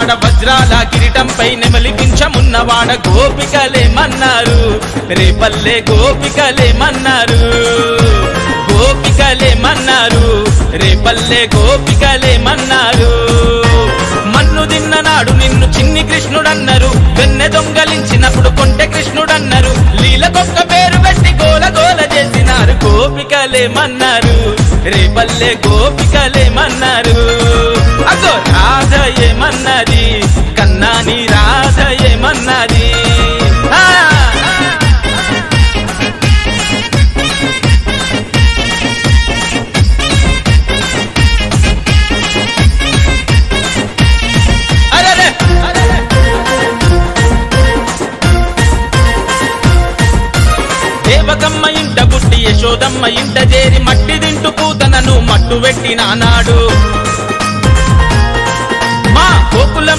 ఉన్నవాడ వజ్రాల కిరీటంపై నెమలిపించమున్నవాడ గోపికలేమన్నారు రేపల్లె గోపికలేమన్నారు గోపికలేమన్నారు రేపల్లె గోపికలేమన్నారు మన్ను తిన్ననాడు నిన్ను చిన్ని కృష్ణుడన్నారు వెన్నె దొంగలించినప్పుడు కొంటె కృష్ణుడన్నారు లీలకొక్క పేరు పెట్టి గోల గోల చేసినారు గోపికలేమన్నారు రేపల్లె గోపికలేమన్నారు అగో రాధ ఏమన్నది కన్నాని రాధ ఏమన్నది దేవకమ్మ ఇంట పుట్టి యశోదమ్మ ఇంట చేరి మట్టి దింటు పూతనను మట్టు పెట్టినానాడు